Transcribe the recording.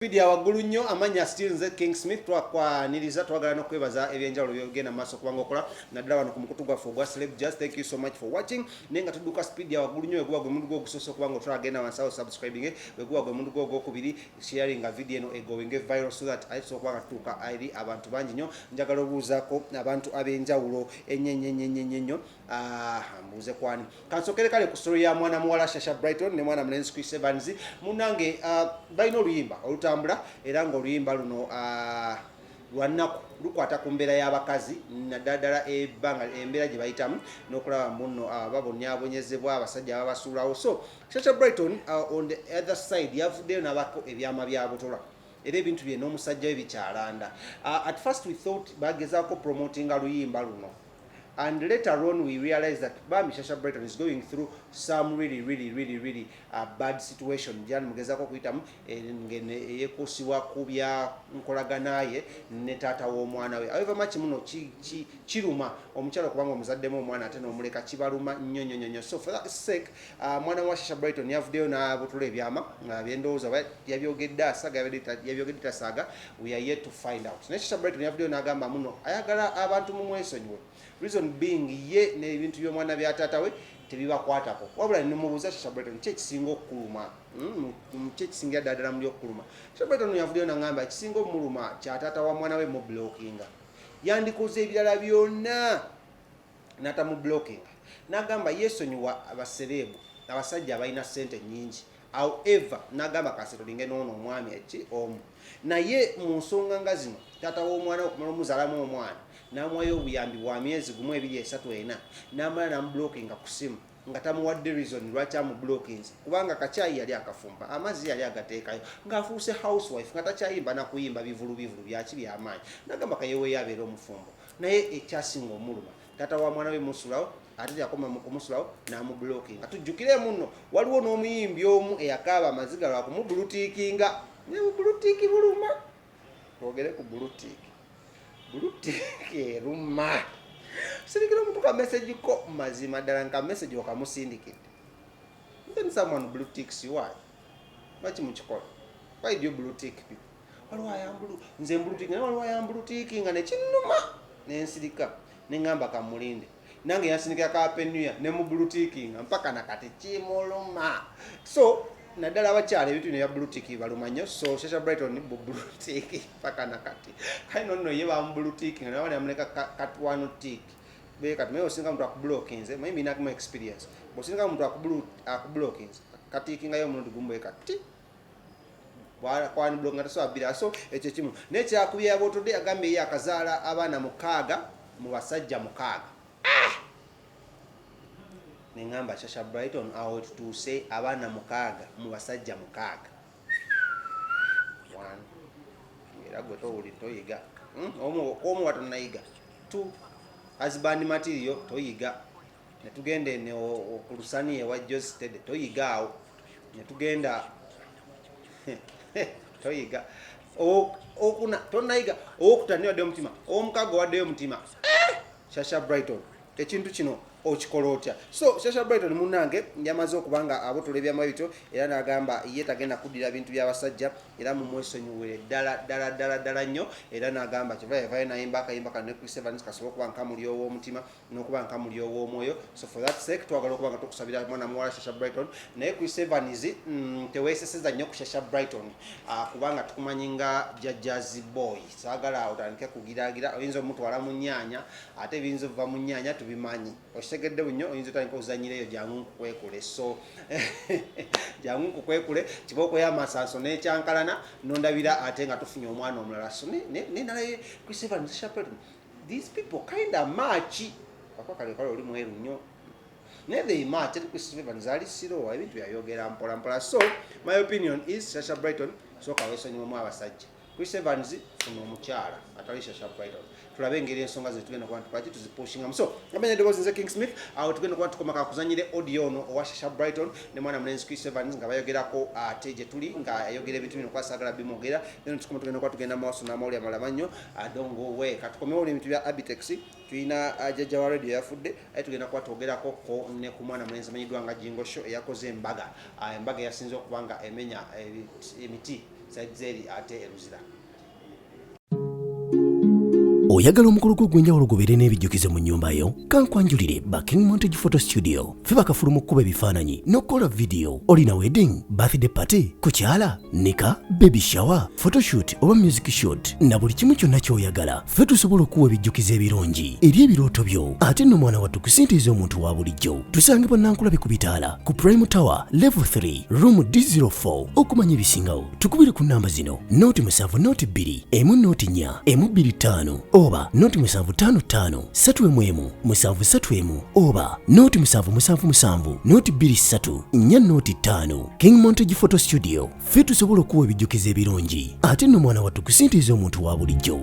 Video waggulu nnyo amanya still nze King Smith twakwaniriza twagala n'okwebaza ebyenjawulo byogenda maaso kubanga okola naddala wano ku mukutu gwaffe ogwa Celeb Jazz. Thank you so much for watching. Naye nga tudduka speed ya waggulu nnyo weguba gwe mundu gwo ogusoosa okubanga otwagenda wansawo subscribing weguba gwe mundu gwo ogwokubiri sharing nga video eno egoing viral so that ayinza okubanga tutuuka eri abantu bangi nnyo. Njagala obuuzaako abantu ab'enjawulo ennyo mbuuze kwani kansokere kale ku story ya mwana muwala Shasha Brighton ne mwana mulenzi Chris Evans munange balina oluyimba olutambula era nga oluyimba luno lwannaku lukwata ku mbeera y'abakazi naddala ebbanga embeera gye bayitamu n'okulaba muno babonyabonyezebwa abasajja babasuulawo. So Shasha Brighton on the other side yavuddeyo n'abako ebyama bya butola era ebintu bye n'omusajja we bikyalanda. At first we thought bagezaako promoting oluyimba luno, and later on we realized that Bami Shasha Brighton is going through some really bad situation. Jan mugezako kuyitamu ngene yekusibwa kubya nkolaganaye ne taata w'omwana we. However much muno kiruma omukyalo kubanga omuzaddemu omwana ate n'omuleka kibaluma nnyo. So for that sake mwana wa Shasha Brighton yavuddeyo n'abutula ebyama byendowooza yabyogedde asaga yabyogedde tasaga. We are yet to find out. Ne Shasha Brighton yavuddeyo n'agamba muno ayagala abantu mumwesonyiwe. Reason being ye n'ebintu by'omwana bya taata we tebibakwatako. Wabula nemubuuza Shasha Brighton kye kisinga okuluma, kye kisinga ddala muli okuluma. Shasha Brighton yavuddeyo n'agamba ekisinga omuluma kya taata wa mwana we mu blockinga. Yandikoze ebirala byonna n'atamu blockinga. N'agamba yeesonyiwa abasereebu abasajja abalina ssente nnyingi. However n'agamba kasetolinge n'ono omwami omu naye mu nsonga nga zino taata w'omwana okumala omuzaalamu omwana n'amuwayo obuyambi bwa myezi gumu 2-3-4 n'amala n'amublockinga ku simu nga tamuwadde reason lwaki amublockinze kubanga akacyayi yali akafumba amazzi yali agateekayo ng'afuuse housewife nga takyayimba nakuyimba bivulu byaki by'amaanyi. N'agamba kayeweeyo abeera omufumbo naye ekyasinga omuluma taata wa mwana we musulawo ate yakoma kumusulawo n'amublockinga. Tujjukire muno waliwo n'omuyimbi omu eyakaaba amaziga lwa kumubulutiikinga ne bubulutiiki buluma. Twogere ku bulutiiki eruma. Sirikira omuntu ka message ko mazima ddala nka message okamusindikidde. Then someone blue ticks you. Why? Lwaki mukikola? Why do you blue tick people? Waliwo ayambulu nze mbulutiiki naye waliwo ayambulutiikinga ne kinnuma n'ensirika n'eŋŋamba kamulinde. Nange yansindikira ka Happy New Year ne mu bulutiikinga mpaka nakati kimuluma. So naddala abakyala ebintu bino bya bulutiiki baluma nnyo. So Shasha Brighton bulutiiki mpaka nakati kale nonno ye bamubulutiikinga naye yamuleka katwano tiiki kati naye osinga muntu akublockinze maybe inakumu experience bw'osinga muntu akublockinze katiikingayo omulundi gumu kati kwaniblockinga tasobola. So ekyo kimu naye kyakubya yabootodde agambye ye akazaala abaana 6 mu basajja 6. Nengamba Shasha Brighton awo tutuuse abaana 6 mu basajja 6. 1 era gwe towuli toyiga omu watanayiga 2 husband material toyiga netugenda ene ku lusani ewa Jose Tede toyiga awo netugenda toyiga okuna tonayiga okutani wadde omutima omukago waddeyo omutima. Shasha Brighton ekintu kino okikola otya? So Shasha Brighton munange yamaze okubanga abotula ebyama bityo era n'agamba ye tagenda kuddira bintu by'abasajja era mu mwesonyiwere ddala nnyo era n'agamba kyevaayo nayimba akayimba ne Chris Evans kasobola okuba nkamuli ow'omutima n'okuba nkamuli ow'omwoyo. So for that sake twagala okuba nga tukusabira mwana muwala Shasha Brighton naye Chris Evans teweeseseza nnyo ku Shasha Brighton kubanga tukumanyi nga jazz boy saagala otandike kugiraagira oyinza omutwala mu nnyaanya ate ebiyinza okuva mu nnyaanya tubimanyi tegedde bunyo oyinza otandika ozanyireyo jangu nkukwekule. So jangu nkukwekule kibooko y'amasanso n'ekyankalana nondabira ate nga tufunye omwana omulala. So nenalaye Chris Evans Shasha Brighton these people kind of match kale oli mweru nnyo naye they match ate Chris Evans ali sirowa ebintu byayogera mpolampola. So my opinion is Shasha Brighton soka weesonyiwemu abasajja. Chris Evans funa omukyala atali Shasha Brighton. Tulabe engeri ensonga ze tugenda kuba tukati tuzipushingamu. So amanya eddoboozi nze King Smith awo tugenda kuba tukomaka kuzanyire audio ono owa Shasha Brighton ne mwana mulenzi Chris Evans nga bayogerako ate gye tuli nga ayogera ebintu bino kwasaagala bimwogera then tukoma tugenda kuba tugenda maaso n'amawulire amalala nnyo don't go away. Katukomewo ebintu bya Abitex tulina jjajja wa radio yafudde aye tugenda kuba twogerako ko ne ku mwana mulenzi amanyiddwa nga Jingo Show eyakoze embaga eyasinze okuba nga emenya emiti side zeri ate eruzira. Oyagala omukolo gw'ogwenjawulo gubeere n'ebijjukizo mu nnyumba yo? Kankwanjulire ba King Montage Photo Studio. Ffe bakafulu mu kkuba ebifaananyi n'okukola video. Olina wedding, birthday party, kukyala, nika, baby shower, photoshoot oba music shoot na buli kimu kyonna ky'oyagala. Ffe tusobola okuwa ebijjukizo ebirungi eri ebirooto byo. Ate nno mwana wattu kusintiiza omuntu wa bulijjo. Tusangibwa Nankulabe ku Bitaala ku Prime Tower Level 3 Room D04. Okumanya ebisingawo tukubire ku namba zino: noti 7 noti 2 emu noti 4 emu 25 oba noti 755 3 731 oba noti 777 noti 23 4 noti 5. King Montage Photo Studio. Ffe tusobola okuwa ebijjukizo ebirungi ate nno mwana wattu kusintiiza omuntu wa bulijjo.